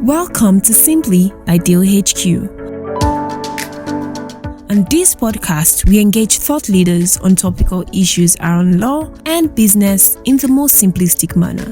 Welcome to Simply by Deal HQ. On this podcast, we engage thought leaders on topical issues around law and business in the most simplistic manner.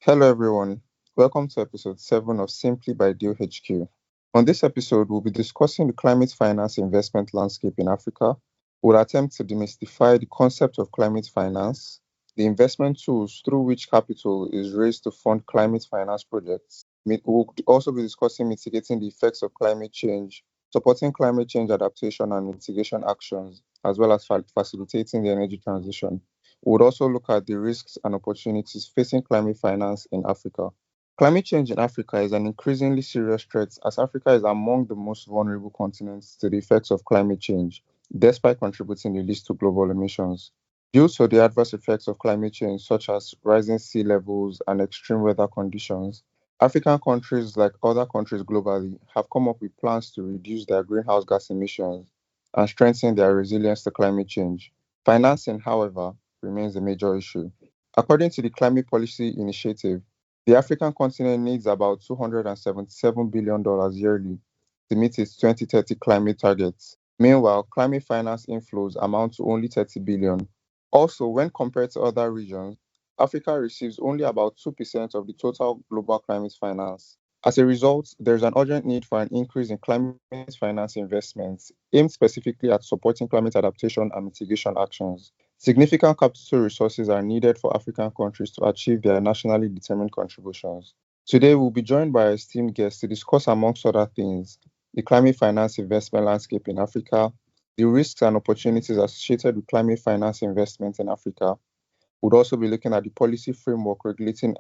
Hello everyone, welcome to episode 7 of Simply by Deal HQ. On this episode, we'll be discussing the climate finance investment landscape in Africa. We'll attempt to demystify the concept of climate finance, the investment tools through which capital is raised to fund climate finance projects. We'll also be discussing mitigating the effects of climate change, supporting climate change adaptation and mitigation actions, as well as facilitating the energy transition. We would also look at the risks and opportunities facing climate finance in Africa. Climate change in Africa is an increasingly serious threat as Africa is among the most vulnerable continents to the effects of climate change, despite contributing the least to global emissions. Due to the adverse effects of climate change, such as rising sea levels and extreme weather conditions, African countries, like other countries globally, have come up with plans to reduce their greenhouse gas emissions and strengthen their resilience to climate change. Financing, however, remains a major issue. According to the Climate Policy Initiative, the African continent needs about $277 billion yearly to meet its 2030 climate targets. Meanwhile, climate finance inflows amount to only $30 billion. Also, when compared to other regions, Africa receives only about 2% of the total global climate finance. As a result, there is an urgent need for an increase in climate finance investments aimed specifically at supporting climate adaptation and mitigation actions. Significant capital resources are needed for African countries to achieve their nationally determined contributions. Today, we'll be joined by our esteemed guests to discuss, amongst other things, the climate finance investment landscape in Africa, the risks and opportunities associated with climate finance investment in Africa. We'll also be looking at the policy framework regulating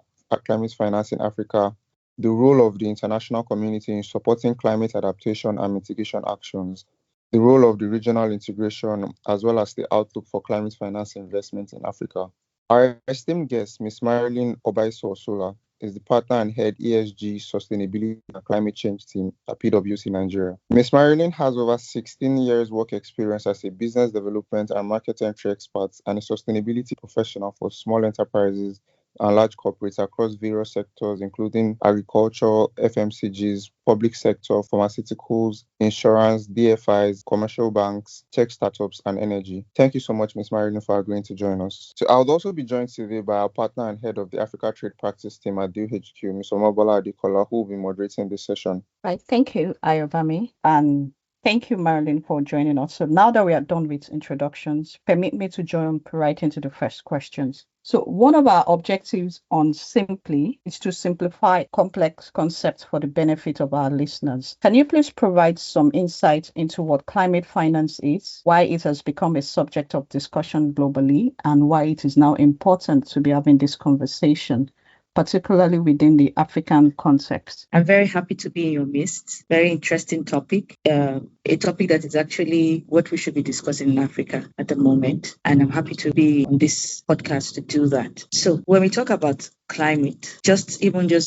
climate finance in Africa, the role of the international community in supporting climate adaptation and mitigation actions, the role of the regional integration, as well as the outlook for climate finance investment in Africa. Our esteemed guest, Ms. Marilyn Obaisa-Osula, is the partner and head ESG, Sustainability and Climate Change team at PwC Nigeria. Ms. Marilyn has over 16 years work experience as a business development and market entry expert and a sustainability professional for small enterprises and large corporates across various sectors, including agriculture, FMCGs, public sector, pharmaceuticals, insurance, DFIs, commercial banks, tech startups, and energy. Thank you so much, Ms. Marilyn, for agreeing to join us. So I would also be joined today by our partner and head of the Africa Trade Practice team at DHQ, Ms. Omobola Adekola, who will be moderating this session. Right. Thank you, Ayobami. And thank you, Marilyn, for joining us. So now that we are done with introductions, permit me to jump right into the first questions. So one of our objectives on Simply is to simplify complex concepts for the benefit of our listeners. Can you please provide some insight into what climate finance is, why it has become a subject of discussion globally, and why it is now important to be having this conversation, particularly within the African context? I'm very happy to be in your midst. Very interesting topic, a topic that is actually what we should be discussing in Africa at the moment. And I'm happy to be on this podcast to do that. So when we talk about climate, just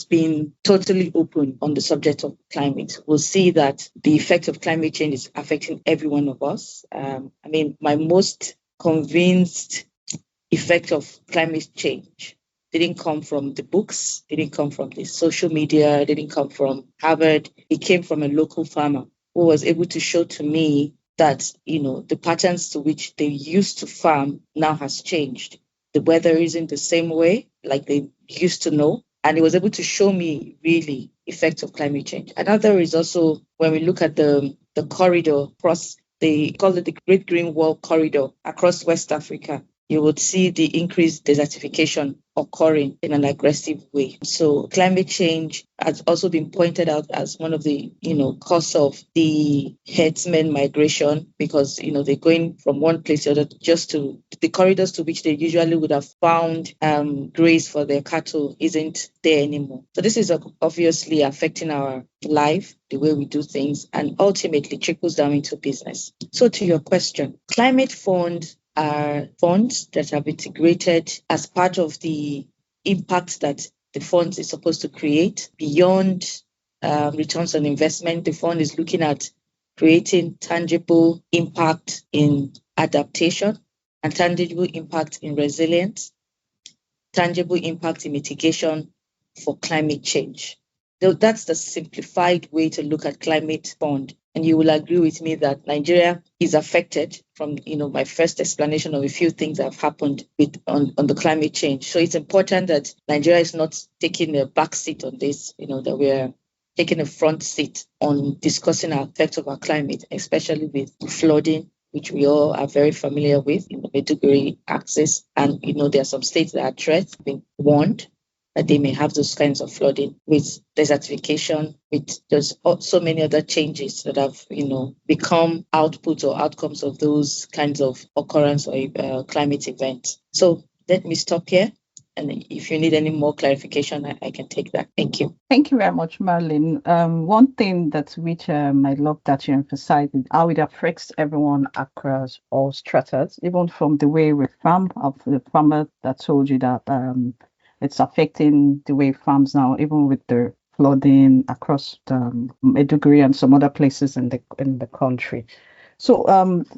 being totally open on the subject of climate, we'll see that the effect of climate change is affecting every one of us. My most convinced effect of climate change didn't come from the books, didn't come from the social media, didn't come from Harvard. It came from a local farmer who was able to show to me that, the patterns to which they used to farm now has changed. The weather isn't the same way like they used to know. And he was able to show me really effects of climate change. Another is also when we look at the corridor across, they call it the Great Green Wall Corridor across West Africa. You would see the increased desertification occurring in an aggressive way. So climate change has also been pointed out as one of the, cause of the herdsmen migration, because, they're going from one place to other just to the corridors to which they usually would have found graze for their cattle isn't there anymore. So this is obviously affecting our life, the way we do things, and ultimately trickles down into business. So to your question, climate funds are funds that have integrated as part of the impact that the fund is supposed to create. Beyond returns on investment, the fund is looking at creating tangible impact in adaptation and tangible impact in resilience, tangible impact in mitigation for climate change. That's the simplified way to look at climate fund. And you will agree with me that Nigeria is affected from, my first explanation of a few things that have happened on the climate change. So it's important that Nigeria is not taking a back seat on this, that we're taking a front seat on discussing our effects of our climate, especially with flooding, which we all are very familiar with in the Maiduguri axis. And, there are some states that are threats, being warned that they may have those kinds of flooding, with desertification, with there's so many other changes that have, become outputs or outcomes of those kinds of occurrence or climate events. So let me stop here. And if you need any more clarification, I can take that. Thank you. Thank you very much, Marilyn. One thing which I love that you emphasize is how it affects everyone across all stratas, even from the way we farm, of the farmer that told you that it's affecting the way farms now, even with the flooding across Maiduguri and some other places in the country. So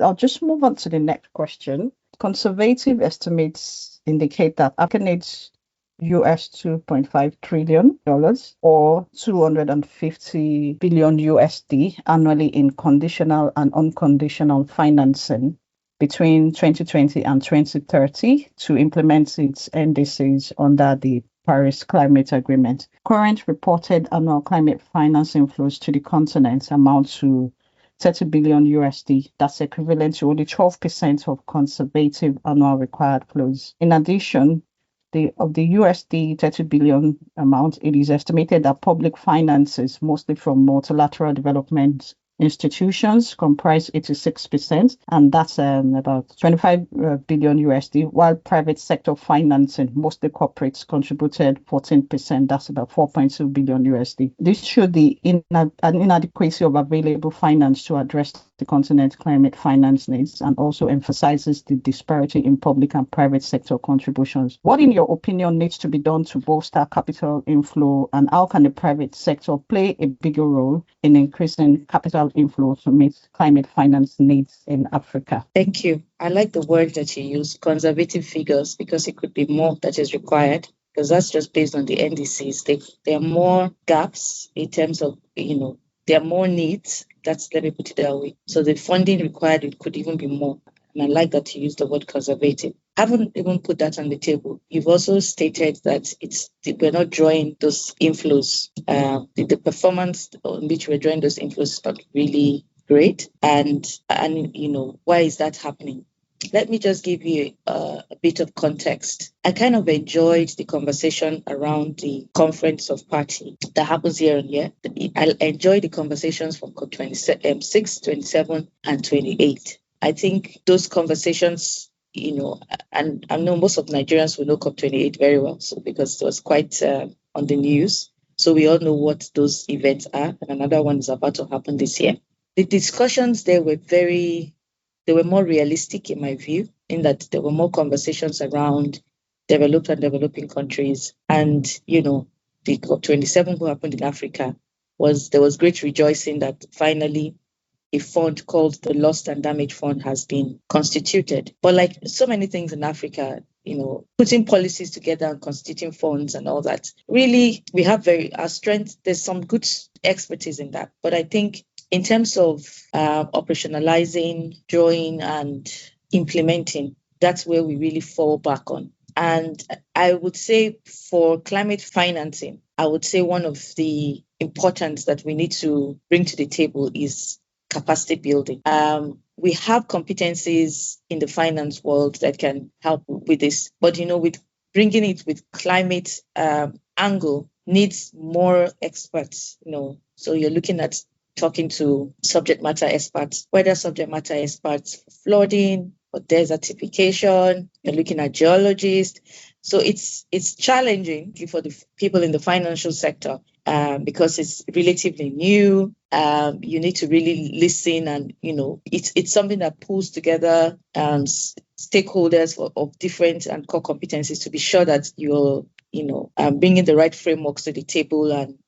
I'll just move on to the next question. Conservative estimates indicate that Africa needs US $2.5 trillion or 250 billion USD annually in conditional and unconditional financing between 2020 and 2030 to implement its NDCs under the Paris Climate Agreement. Current reported annual climate finance inflows to the continent amount to 30 billion USD. That's equivalent to only 12% of conservative annual required flows. In addition, of the USD 30 billion amount, it is estimated that public finances, mostly from multilateral development institutions, comprise 86%, and that's about 25 billion USD, while private sector financing, mostly corporates, contributed 14%, that's about 4.2 billion USD. This showed an inadequacy of available finance to address the continent's climate finance needs, and also emphasizes the disparity in public and private sector contributions. What, in your opinion, needs to be done to bolster capital inflow, and how can the private sector play a bigger role in increasing capital inflow to meet climate finance needs in Africa? Thank you. I like the word that you use, conservative figures, because it could be more that is required, because that's just based on the NDCs. There are more gaps in terms of, there are more needs. Let me put it that way. So the funding required, it could even be more. And I like that you use the word conservative. I haven't even put that on the table. You've also stated that we're not drawing those inflows. The performance on which we're drawing those inflows is not really great. And why is that happening? Let me just give you a bit of context. I kind of enjoyed the conversation around the conference of party that happens year on year. I enjoy the conversations from COP26, 27, and 28. I think those conversations, and I know most of Nigerians will know COP28 very well, so because it was quite on the news. So we all know what those events are, and another one is about to happen this year. The discussions there were they were more realistic in my view, in that there were more conversations around developed and developing countries. And, the COP27 who happened in Africa, there was great rejoicing that finally a fund called the Lost and Damaged Fund has been constituted. But like so many things in Africa, putting policies together and constituting funds and all that, really, we have our strength. There's some good expertise in that. But I think in terms of operationalizing, drawing, and implementing, that's where we really fall back on. And I would say for climate financing, I would say one of the importance that we need to bring to the table is capacity building. We have competencies in the finance world that can help with this, but with bringing it with climate angle needs more experts. So you're looking at talking to subject matter experts, whether subject matter experts for flooding or desertification. You're looking at geologists. So it's challenging for the people in the financial sector because it's relatively new. You need to really listen, and it's something that pulls together stakeholders of different and core competencies to be sure that you're bringing the right frameworks to the table and,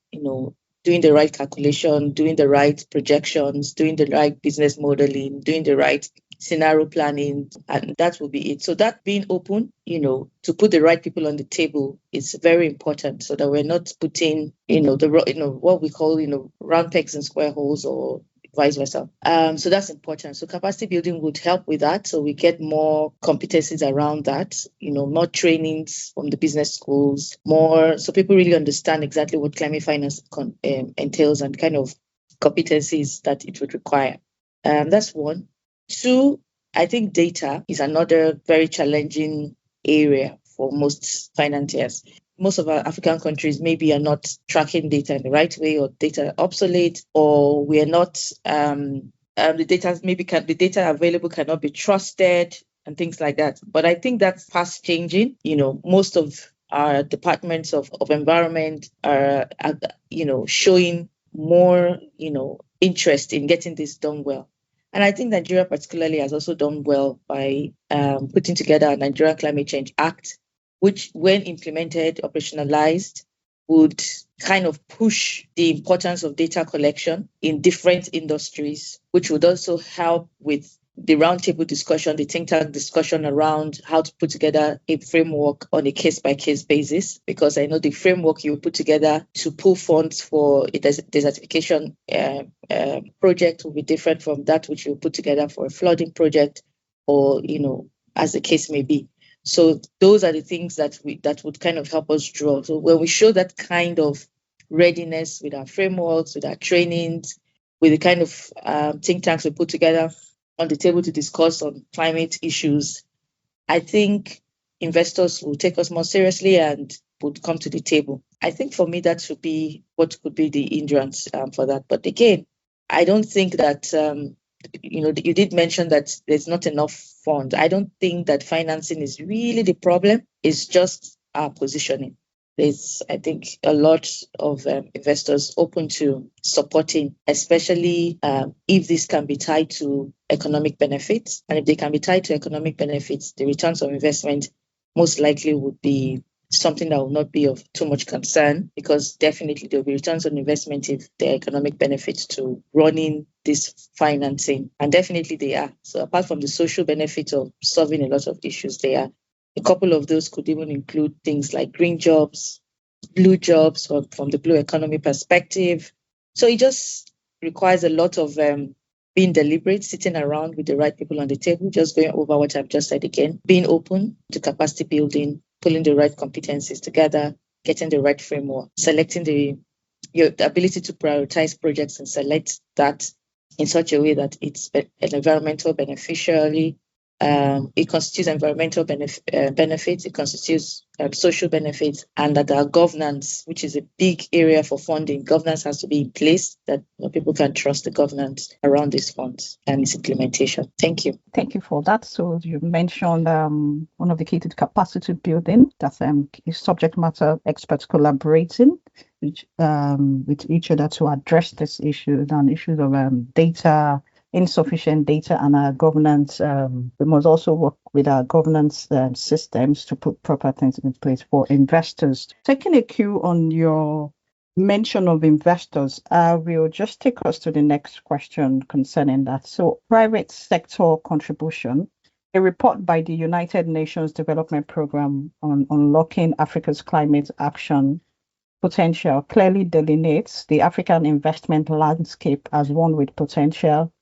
doing the right calculation, doing the right projections, doing the right business modeling, doing the right scenario planning, and that will be it. So that being open, to put the right people on the table is very important, so that we're not putting, what we call, round pegs in square holes or vice versa. So that's important. So capacity building would help with that. So we get more competencies around that, more trainings from the business schools, more, so people really understand exactly what climate finance entails and kind of competencies that it would require. That's one. Two, I think data is another very challenging area for most financiers. Most of our African countries maybe are not tracking data in the right way, or data are obsolete, or we are not, the data available cannot be trusted and things like that. But I think that's fast changing. Most of our departments of environment are, showing more, interest in getting this done well. And I think Nigeria particularly has also done well by putting together a Nigeria Climate Change Act, which, when implemented, operationalized, would kind of push the importance of data collection in different industries, which would also help with the roundtable discussion, the think tank discussion around how to put together a framework on a case-by-case basis, because I know the framework you put together to pull funds for a desertification project will be different from that which you put together for a flooding project, or, as the case may be. So those are the things that would kind of help us draw. So when we show that kind of readiness with our frameworks, with our trainings, with the kind of think tanks we put together on the table to discuss on climate issues, I think investors will take us more seriously and would come to the table. I think for me, that should be what could be the hindrance for that. But again, I don't think that, you did mention that there's not enough funds. I don't think that financing is really the problem. It's just our positioning. There's, I think, a lot of investors open to supporting, especially if this can be tied to economic benefits. And if they can be tied to economic benefits, the returns of investment most likely would be something that will not be of too much concern, because definitely there will be returns on investment if there are economic benefits to running this financing. And definitely they are. So apart from the social benefits of solving a lot of issues, they are. A couple of those could even include things like green jobs, blue jobs from the blue economy perspective. So it just requires a lot of being deliberate, sitting around with the right people on the table, just going over what I've just said again, being open to capacity building, pulling the right competencies together, getting the right framework, selecting your ability to prioritize projects and select that in such a way that it's an environmental beneficiary. It constitutes environmental benefits, it constitutes social benefits, and that our governance, which is a big area for funding, governance has to be in place, that people can trust the governance around these funds and its implementation. Thank you. Thank you for that. So you mentioned one of the key to capacity building, that's subject matter experts collaborating with each other to address this issue and issues of data, insufficient data, and our governance. We must also work with our governance systems to put proper things in place for investors. Taking a cue on your mention of investors, will just take us to the next question concerning that. So private sector contribution. A report by the United Nations Development Programme on unlocking Africa's climate action potential clearly delineates the African investment landscape as one with potential,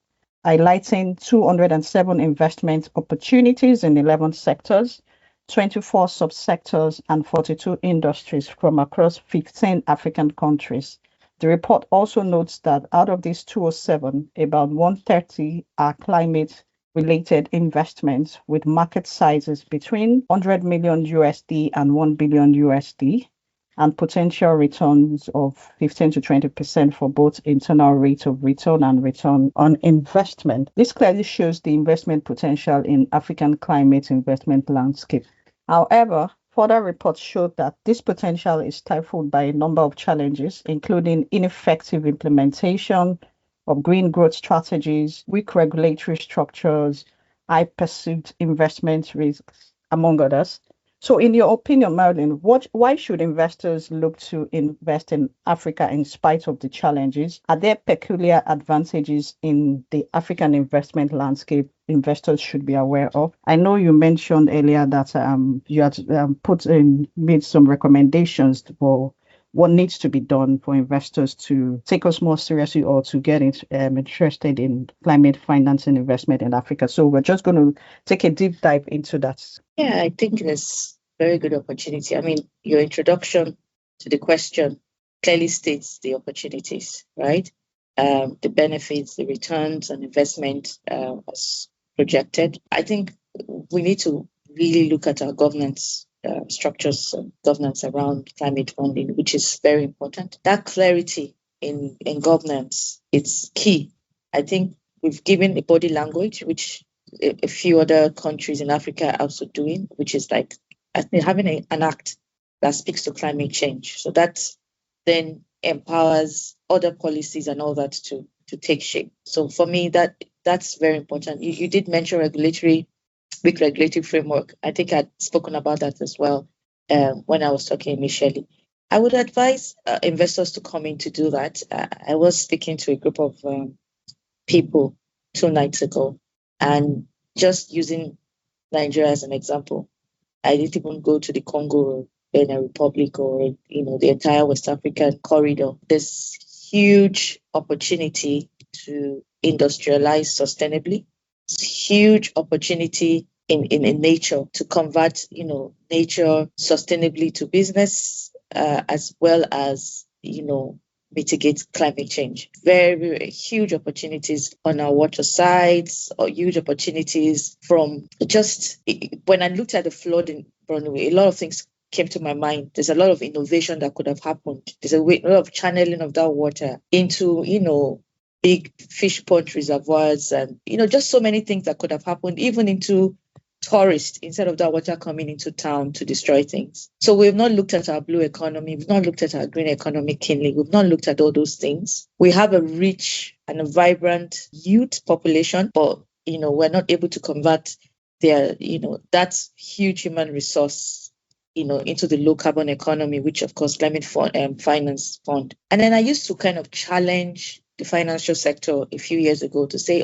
highlighting 207 investment opportunities in 11 sectors, 24 subsectors, and 42 industries from across 15 African countries. The report also notes that out of these 207, about 130 are climate-related investments with market sizes between 100 million USD and 1 billion USD. And potential returns of 15 to 20% for both internal rate of return and return on investment. This clearly shows the investment potential in African climate investment landscape. However, further reports showed that this potential is stifled by a number of challenges, including ineffective implementation of green growth strategies, weak regulatory structures, high perceived investment risks, among others. So, in your opinion, Marilyn, why should investors look to invest in Africa in spite of the challenges? Are there peculiar advantages in the African investment landscape investors should be aware of? I know you mentioned earlier that you had made some recommendations for what needs to be done for investors to take us more seriously or to get interested in climate finance and investment in Africa. So we're just going to take a deep dive into that. Yeah, I think there's very good opportunity. I mean, your introduction to the question clearly states the opportunities, right? The benefits, the returns on investment as projected. I think we need to really look at our governance structures and governance around climate funding, which is very important. That clarity in governance, it's key. I think we've given a body language, which a few other countries in Africa are also doing, which is like having an act that speaks to climate change. So that then empowers other policies and all that to take shape. So for me, that's very important. You did mention big regulatory framework. I think I'd spoken about that as well when I was talking initially. I would advise investors to come in to do that. I was speaking to a group of people 2 nights ago, and just using Nigeria as an example, I didn't even go to the Congo or Benin Republic or the entire West African corridor. There's huge opportunity to industrialize sustainably. Huge opportunity in nature to convert nature sustainably to business as well as mitigate climate change. Very, very huge opportunities on our water sides, or huge opportunities from just when I looked at the flood in Borno, a lot of things came to my mind. There's a lot of innovation that could have happened. There's a lot of channeling of that water into big fish pond reservoirs, and just so many things that could have happened, even into tourists, instead of that water coming into town to destroy things. So we've not looked at our blue economy, we've not looked at our green economy keenly, we've not looked at all those things. We have a rich and a vibrant youth population, but we're not able to convert their that huge human resource into the low carbon economy, which of course climate finance fund. And then I used to kind of challenge the financial sector a few years ago to say,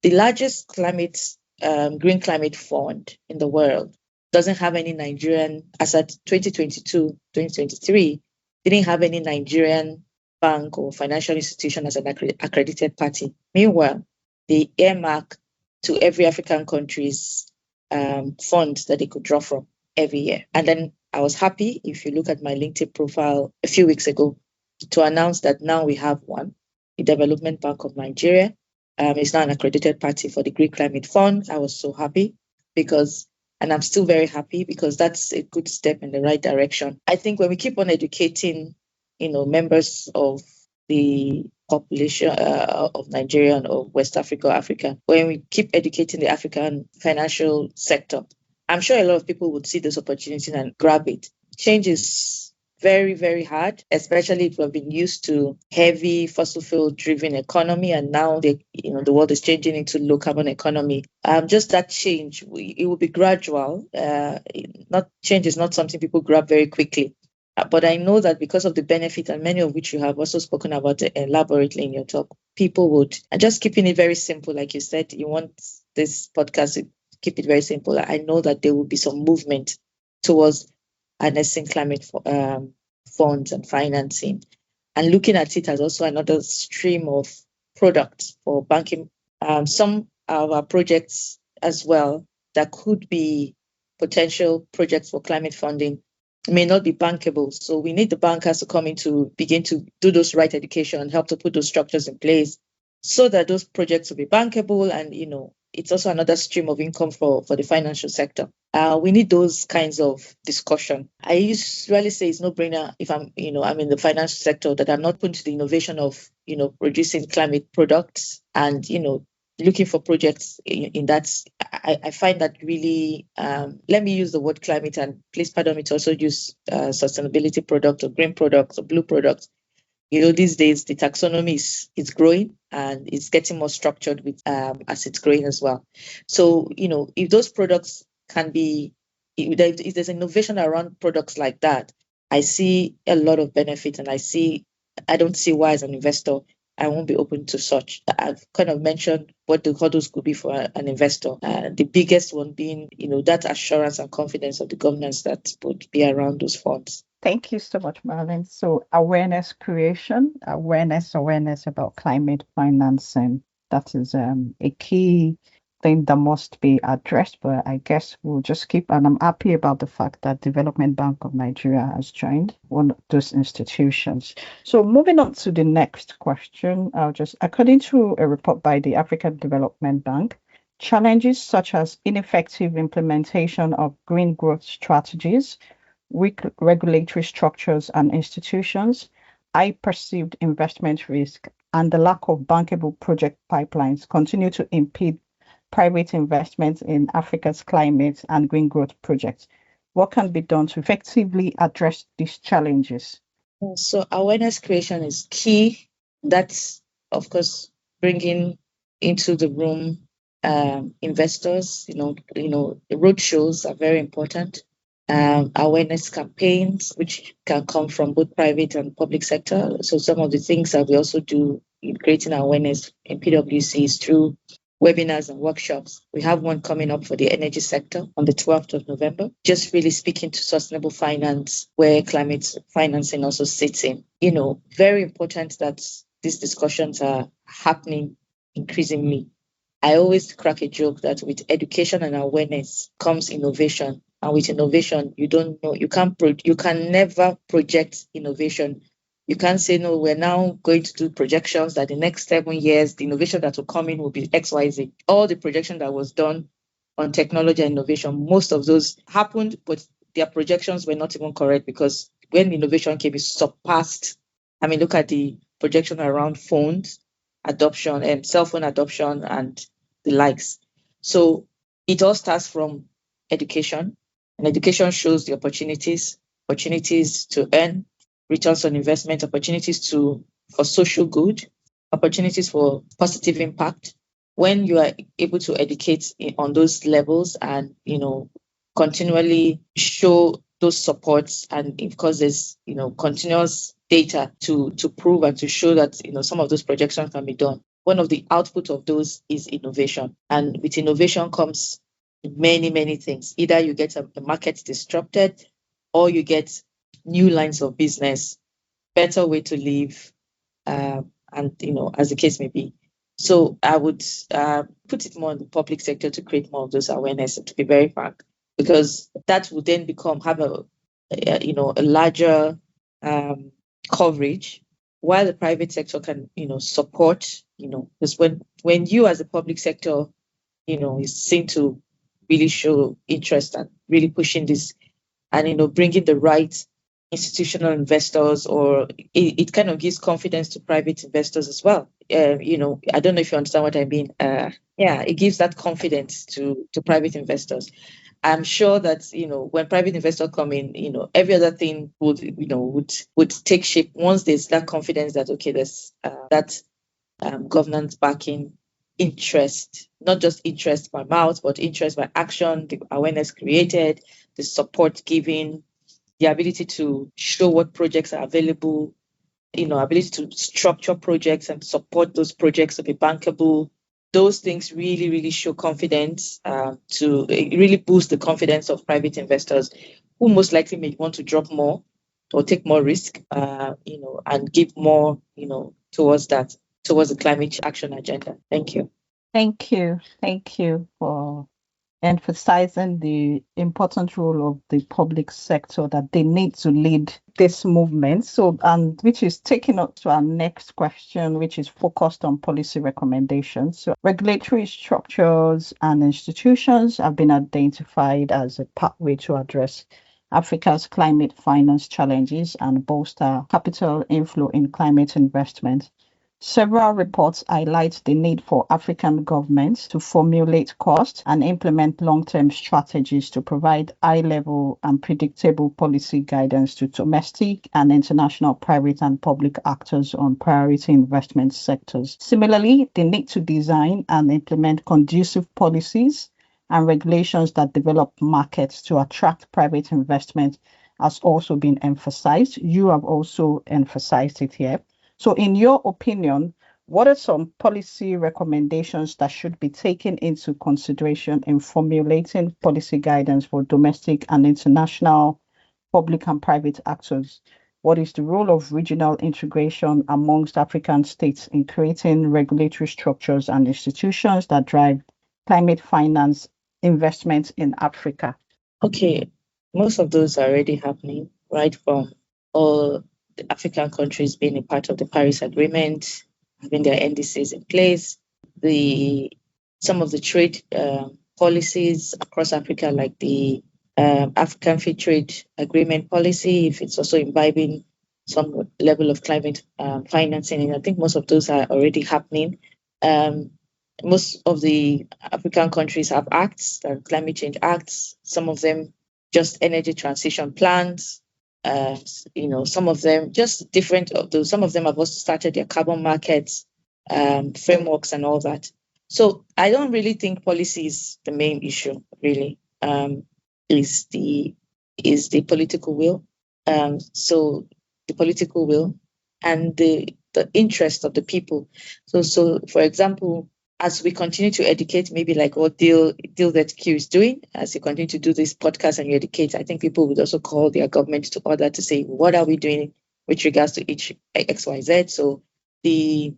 the largest green climate fund in the world doesn't have any Nigerian, as at 2022, 2023, didn't have any Nigerian bank or financial institution as an accredited party. Meanwhile, they earmark to every African country's funds that they could draw from every year. And then I was happy, if you look at my LinkedIn profile a few weeks ago, to announce that now we have one, the Development Bank of Nigeria. It's now an accredited party for the Green Climate Fund. I was so happy and I'm still very happy because that's a good step in the right direction. I think when we keep on educating, members of the population of Nigeria and of West Africa, when we keep educating the African financial sector, I'm sure a lot of people would see this opportunity and grab it. Change is very, very hard, especially if we've been used to heavy fossil fuel driven economy, and now the world is changing into low carbon economy. Just that change, it will be gradual. Change is not something people grab very quickly. But I know that because of the benefit, and many of which you have also spoken about elaborately in your talk, people would, and just keeping it very simple, like you said, you want this podcast to keep it very simple. I know that there will be some movement towards harnessing climate funds and financing, and looking at it as also another stream of products for banking. Some of our projects as well that could be potential projects for climate funding may not be bankable. So we need the bankers to come in to begin to do those right education and help to put those structures in place so that those projects will be bankable, and it's also another stream of income for the financial sector. We need those kinds of discussion. I usually say it's no brainer if I'm in the financial sector that I'm not put into the innovation of producing climate products and looking for projects in that. I find that really, let me use the word climate, and please pardon me to also use sustainability product or green products or blue products. These days the taxonomy is growing and it's getting more structured with as it's growing as well. So, if those products can be if there's innovation around products like that, I see a lot of benefit, and I don't see why as an investor I won't be open to such. I've kind of mentioned what the hurdles could be for an investor. The biggest one being, that assurance and confidence of the governance that would be around those funds. Thank you so much, Marilyn. So awareness creation, awareness about climate financing. That is a key thing that must be addressed, but I guess we'll just keep, and I'm happy about the fact that Development Bank of Nigeria has joined one of those institutions. So moving on to the next question, according to a report by the African Development Bank, challenges such as ineffective implementation of green growth strategies, weak regulatory structures and institutions, high perceived investment risk, and the lack of bankable project pipelines continue to impede private investment in Africa's climate and green growth projects. What can be done to effectively address these challenges? So awareness creation is key. That's, of course, bringing into the room investors. Road shows are very important. Awareness campaigns, which can come from both private and public sector. So some of the things that we also do in creating awareness in PwC is through webinars and workshops. We have one coming up for the energy sector on the 12th of November, just really speaking to sustainable finance, where climate financing also sits in. Very important that these discussions are happening increasingly. I always crack a joke that with education and awareness comes innovation. And with innovation, you can never project innovation. You can't say, no, we're now going to do projections that the next 7 years, the innovation that will come in will be XYZ. All the projection that was done on technology and innovation, most of those happened, but their projections were not even correct, because when innovation came, it surpassed. Look at the projection around phones adoption and cell phone adoption and the likes. So it all starts from education, and education shows the opportunities to earn, returns on investment, opportunities for social good, opportunities for positive impact. When you are able to educate on those levels and continually show those supports, and because there's continuous data to prove and to show that some of those projections can be done. One of the output of those is innovation, and with innovation comes many things. Either you get a market disrupted, or you get new lines of business, better way to live, and as the case may be. So I would put it more in the public sector to create more of those awareness, to be very frank, because that would then have a larger coverage, while the private sector can support, because when you as a public sector is seen to really show interest and really pushing this, and bringing the right institutional investors, or it kind of gives confidence to private investors as well. I don't know if you understand what I mean. It gives that confidence to private investors. I'm sure that when private investors come in, every other thing would take shape once there's that confidence that there's that governance backing, interest, not just interest by mouth, but interest by action, the awareness created, the support given, the ability to show what projects are available, ability to structure projects and support those projects to be bankable. Those things really, really show confidence to really boost the confidence of private investors, who most likely may want to drop more or take more risk, and give more, towards the climate action agenda. Thank you. Thank you for emphasizing the important role of the public sector, that they need to lead this movement. So, and which is taking us to our next question, which is focused on policy recommendations. So, regulatory structures and institutions have been identified as a pathway to address Africa's climate finance challenges and bolster capital inflow in climate investment. Several reports highlight the need for African governments to formulate cost and implement long-term strategies to provide high-level and predictable policy guidance to domestic and international private and public actors on priority investment sectors. Similarly, the need to design and implement conducive policies and regulations that develop markets to attract private investment has also been emphasized. You have also emphasized it here. So in your opinion, what are some policy recommendations that should be taken into consideration in formulating policy guidance for domestic and international public and private actors? What is the role of regional integration amongst African states in creating regulatory structures and institutions that drive climate finance investments in Africa? Okay, most of those are already happening, right from all the African countries being a part of the Paris Agreement, having their NDCs in place, some of the trade policies across Africa, like the African Free Trade Agreement policy, if it's also imbibing some level of climate financing, and I think most of those are already happening. Most of the African countries have acts, climate change acts. Some of them just energy transition plans. Some of them just different of those. Some of them have also started their carbon markets frameworks and all that. So I don't really think policy is the main issue. Really, is the political will. So the political will and the interest of the people. So for example, as we continue to educate, maybe like what Deal That Q is doing, as you continue to do this podcast and you educate, I think people would also call their government to order to say, what are we doing with regards to each XYZ? So the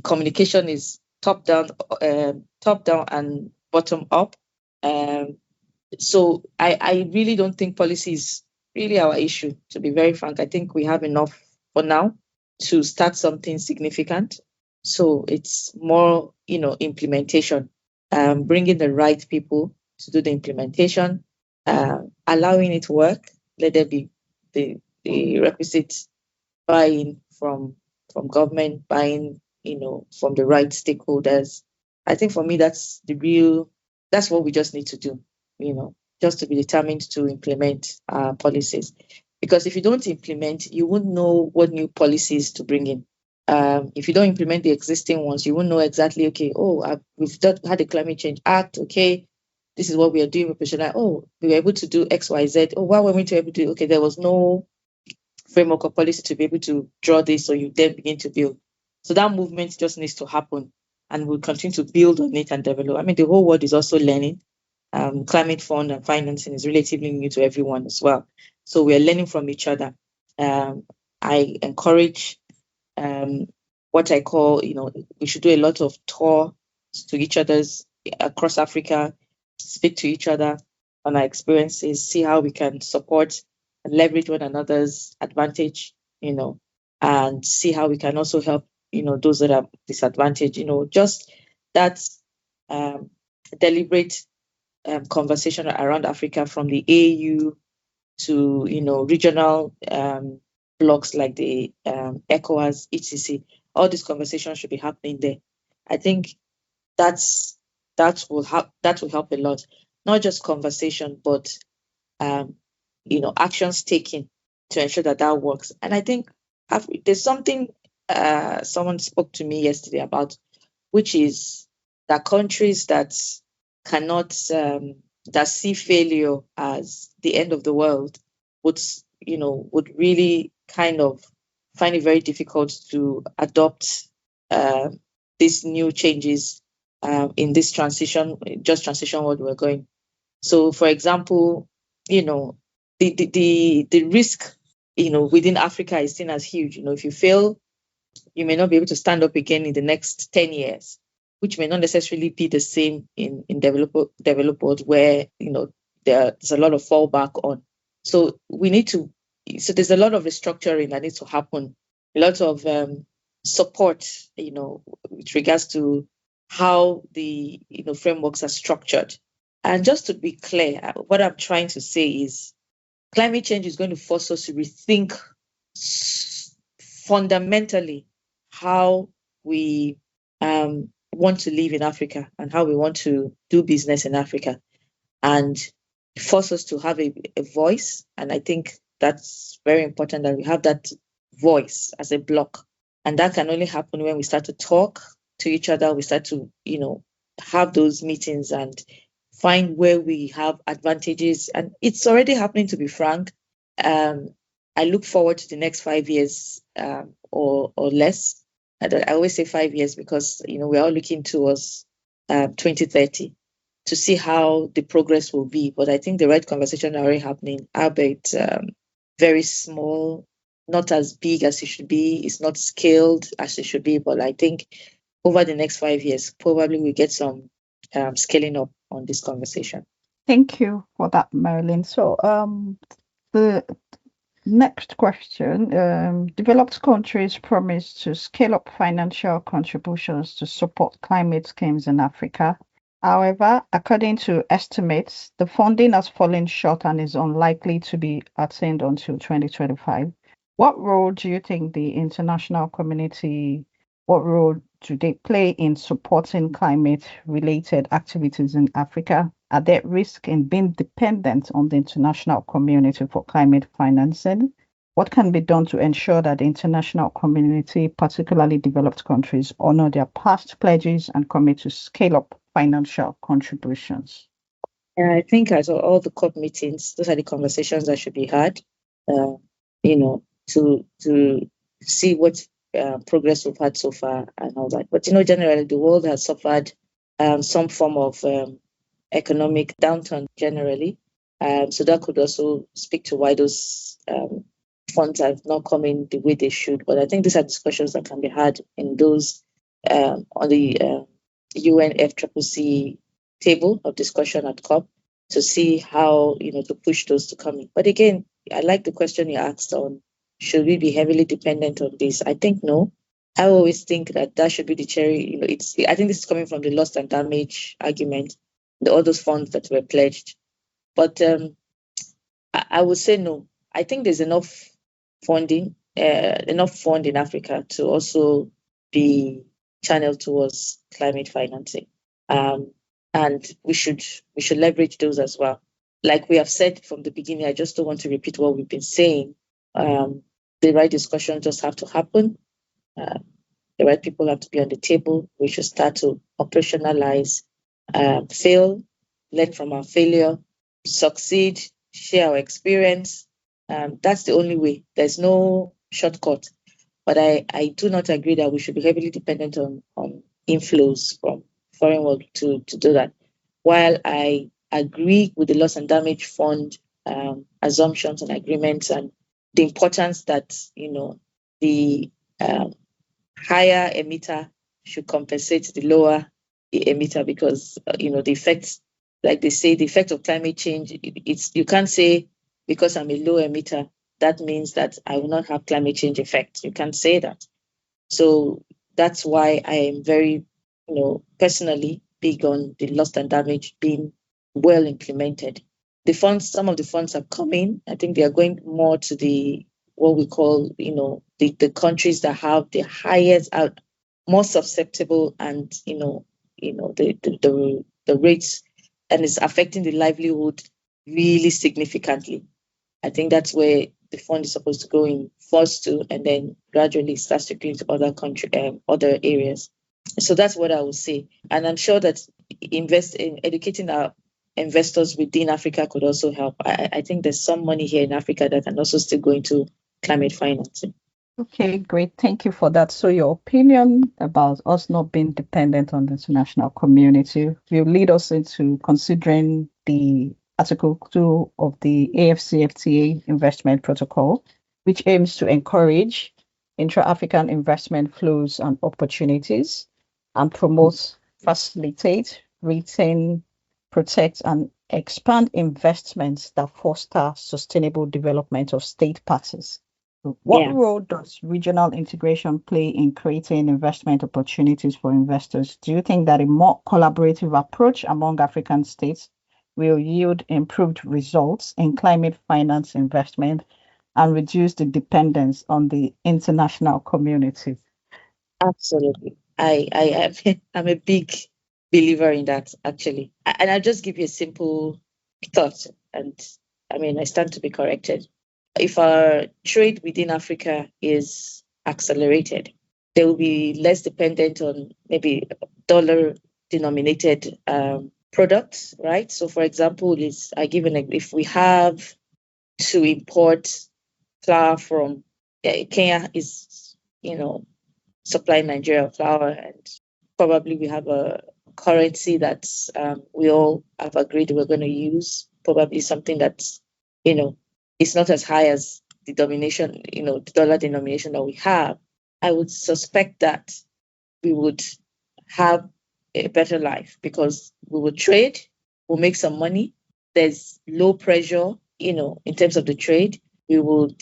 communication is top down and bottom up. So I really don't think policy is really our issue, to be very frank. I think we have enough for now to start something significant. So it's more, implementation, bringing the right people to do the implementation, allowing it to work. Let there be the requisite buy-in from government, buy-in, from the right stakeholders. I think for me, that's what we just need to do, just to be determined to implement policies. Because if you don't implement, you won't know what new policies to bring in. If you don't implement the existing ones, you won't know exactly, okay, we've had a climate change act, okay, this is what we are doing. We were able to do X, Y, Z. Why were we able to do? Okay, there was no framework or policy to be able to draw this, so you then begin to build. So that movement just needs to happen, and we'll continue to build on it and develop. I mean, the whole world is also learning. Climate fund and financing is relatively new to everyone as well. So we are learning from each other. I encourage what I call, we should do a lot of tours to each other's across Africa, speak to each other on our experiences, see how we can support and leverage one another's advantage, and see how we can also help, those that are disadvantaged, just that deliberate conversation around Africa, from the AU to, regional blocks like the ECOWAS, etc. All these conversations should be happening there. I think that will help a lot. Not just conversation, but actions taken to ensure that works. And I think there's something someone spoke to me yesterday about, which is that countries that cannot that see failure as the end of the world would really kind of find it very difficult to adopt these new changes in this transition world we're going. So, for example, the risk, within Africa is seen as huge. If you fail, you may not be able to stand up again in the next 10 years, which may not necessarily be the same in developed world, where, there's a lot of fallback on. So there's a lot of restructuring that needs to happen, a lot of support, with regards to how the frameworks are structured. And just to be clear, what I'm trying to say is climate change is going to force us to rethink fundamentally how we want to live in Africa and how we want to do business in Africa, and force us to have a voice. And I think that's very important, that we have that voice as a block. And that can only happen when we start to talk to each other. We start to, have those meetings and find where we have advantages. And it's already happening, to be frank. I look forward to the next 5 years or less. I always say 5 years because, we're all looking towards 2030 to see how the progress will be. But I think the right conversations are already happening, albeit very small, not as big as it should be. It's not scaled as it should be. But I think over the next 5 years, probably we get some scaling up on this conversation. Thank you for that, Marilyn. So the next question, developed countries promise to scale up financial contributions to support climate schemes in Africa. However, according to estimates, the funding has fallen short and is unlikely to be attained until 2025. What role do you think the international community, what role do they play in supporting climate-related activities in Africa? Are they at risk in being dependent on the international community for climate financing? What can be done to ensure that the international community, particularly developed countries, honor their past pledges and commit to scale up financial contributions? I think as all the COP meetings, those are the conversations that should be had, to see what progress we've had so far and all that. But, generally, the world has suffered some form of economic downturn generally. So that could also speak to why those funds have not come in the way they should. But I think these are discussions that can be had in those on the UNFCCC table of discussion at COP to see how, to push those to come in. But again, I like the question you asked on, should we be heavily dependent on this? I think no. I always think that should be the cherry. I think this is coming from the loss and damage argument, all those funds that were pledged. But I would say no. I think there's enough funding, enough fund in Africa to also be channeled towards climate financing. And we should leverage those as well. Like we have said from the beginning, I just don't want to repeat what we've been saying. The right discussions just have to happen. The right people have to be on the table. We should start to operationalize, fail, learn from our failure, succeed, share our experience. That's the only way. There's no shortcut. But I do not agree that we should be heavily dependent on inflows from foreign world to do that. While I agree with the loss and damage fund assumptions and agreements and the importance that the higher emitter should compensate the lower emitter, because the effects, like they say, the effect of climate change, you can't say because I'm a low emitter that means that I will not have climate change effects. You can't say that. So that's why I am very personally big on the loss and damage being well implemented. The funds, some of the funds are coming. I think they are going more to what we call, the countries that have the highest, more susceptible, and the rates, and it's affecting the livelihood really significantly. I think that's where the fund is supposed to go in first to, and then gradually start to go into other areas. So that's what I would say. And I'm sure that invest in educating our investors within Africa could also help. I think there's some money here in Africa that can also still go into climate financing. Okay, great. Thank you for that. So your opinion about us not being dependent on the international community will lead us into considering the Article 2 of the AfCFTA investment protocol, which aims to encourage intra-African investment flows and opportunities and promote, facilitate, retain, protect, and expand investments that foster sustainable development of state parties. What role does regional integration play in creating investment opportunities for investors? Do you think that a more collaborative approach among African states will yield improved results in climate finance investment and reduce the dependence on the international community? Absolutely. I'm a big believer in that, actually. And I'll just give you a simple thought. And I stand to be corrected. If our trade within Africa is accelerated, they will be less dependent on maybe dollar-denominated products, right? So, for example, if we have to import flour from Kenya is, supplying Nigeria flour, and probably we have a currency that we all have agreed we're going to use, probably something that's, it's not as high as the denomination, the dollar denomination that we have. I would suspect that we would have a better life because we will trade, we'll make some money. There's low pressure, in terms of the trade. We would,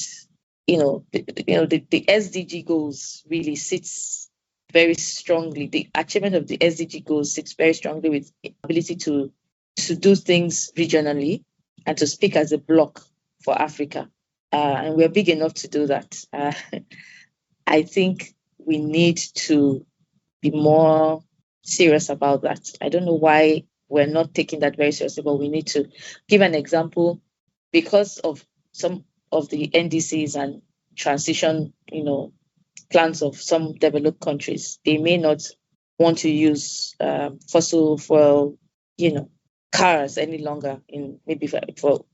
the SDG goals really sits very strongly. The achievement of the SDG goals sits very strongly with ability to do things regionally and to speak as a bloc for Africa. And we're big enough to do that. I think we need to be more serious about that. I don't know why we're not taking that very seriously, but we need to give an example because of some of the NDCs and transition, plans of some developed countries. They may not want to use fossil fuel, cars any longer in maybe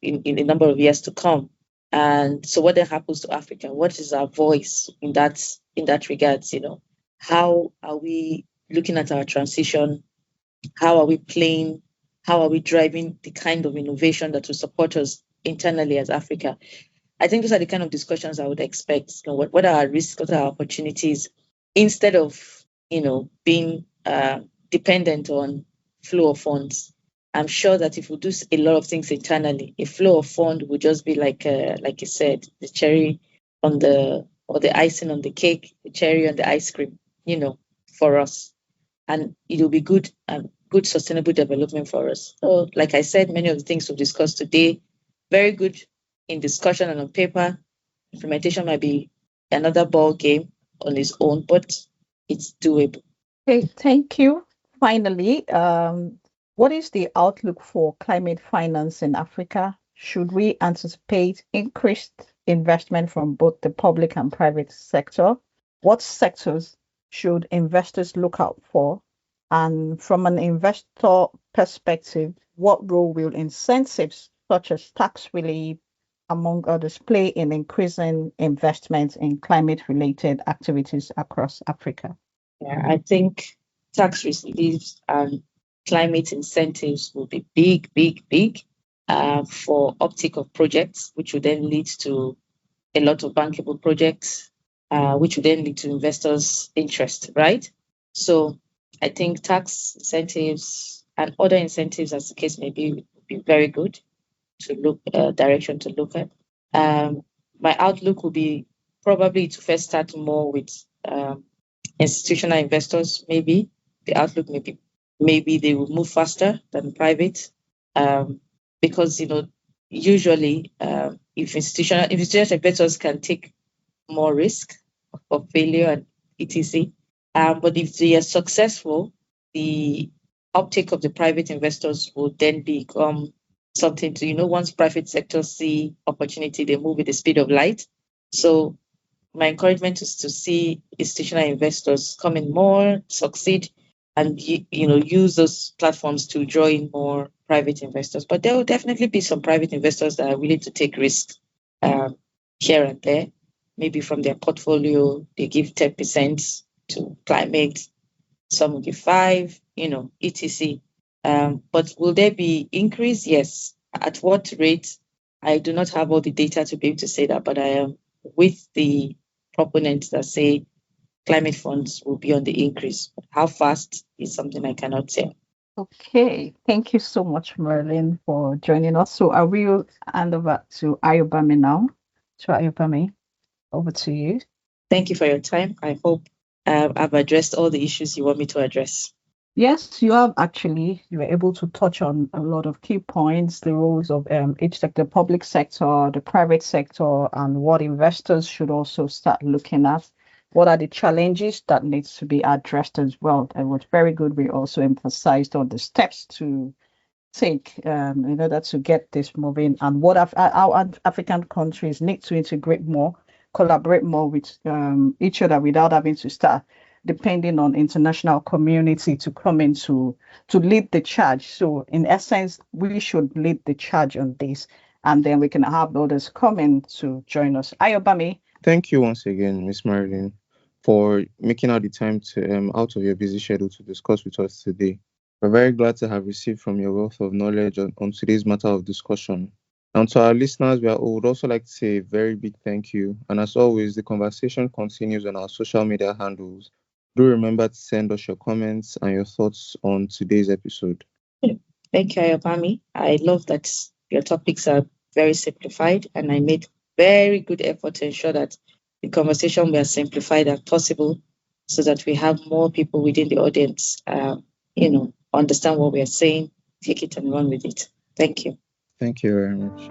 in a number of years to come. And so what then happens to Africa? What is our voice in that regards? How are we looking at our transition? How are we playing? How are we driving the kind of innovation that will support us internally as Africa? I think those are the kind of discussions I would expect. What are our risks? What are our opportunities? Instead of, being dependent on flow of funds. I'm sure that if we do a lot of things internally, a flow of fund would just be like you said, the cherry on or the icing on the cake, the cherry on the ice cream, for us. And it'll be good and good sustainable development for us. So, like I said, many of the things we've discussed today, very good in discussion and on paper. Implementation might be another ball game on its own, but it's doable. Okay, thank you. Finally, what is the outlook for climate finance in Africa? Should we anticipate increased investment from both the public and private sector? What sectors should investors look out for? And from an investor perspective, what role will incentives such as tax relief, among others, play in increasing investment in climate-related activities across Africa? Yeah, I think tax reliefs and climate incentives will be big, big, big for uptake of projects, which will then lead to a lot of bankable projects, which will then lead to investors' interest, right? So I think tax incentives and other incentives, as the case may be, would be very good to look direction to look at. My outlook will be probably to first start more with institutional investors. Maybe the outlook maybe they will move faster than private, because usually if institutional investors can take more risk of failure and etc. But if they are successful, the uptake of the private investors will then become something to, once private sectors see opportunity, they move with the speed of light. So my encouragement is to see institutional investors come in more, succeed, and use those platforms to draw in more private investors. But there will definitely be some private investors that are willing to take risks here and there. Maybe from their portfolio, they give 10% to climate, some will give 5%, etc. But will there be increase? Yes. At what rate? I do not have all the data to be able to say that, but I am with the proponents that say climate funds will be on the increase. How fast is something I cannot say. Okay, thank you so much, Marilyn, for joining us. So I will hand over to Ayobami now. So Ayobami, over to you. Thank you for your time. I hope I've addressed all the issues you want me to address. Yes, you have actually. You were able to touch on a lot of key points, the roles of each sector, public sector, the private sector, and what investors should also start looking at. What are the challenges that needs to be addressed as well? And what's very good, we also emphasized on the steps to take in order to get this moving, and what our African countries need to integrate more, collaborate more with each other without having to start depending on international community to come in to lead the charge. So in essence, we should lead the charge on this, and then we can have others come in to join us. Ayobami. Thank you once again, Miss Marilyn, for making out the time to out of your busy schedule to discuss with us today. We're very glad to have received from your wealth of knowledge on today's matter of discussion. And to our listeners, we would also like to say a very big thank you. And as always, the conversation continues on our social media handles. Do remember to send us your comments and your thoughts on today's episode. Thank you, Ayobami. I love that your topics are very simplified, and I made very good effort to ensure that the conversation were simplified as possible so that we have more people within the audience, understand what we are saying, take it and run with it. Thank you. Thank you very much.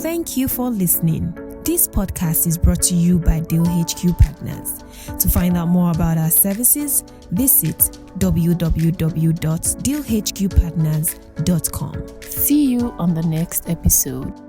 Thank you for listening. This podcast is brought to you by Deal HQ Partners. To find out more about our services, visit www.dealhqpartners.com. See you on the next episode.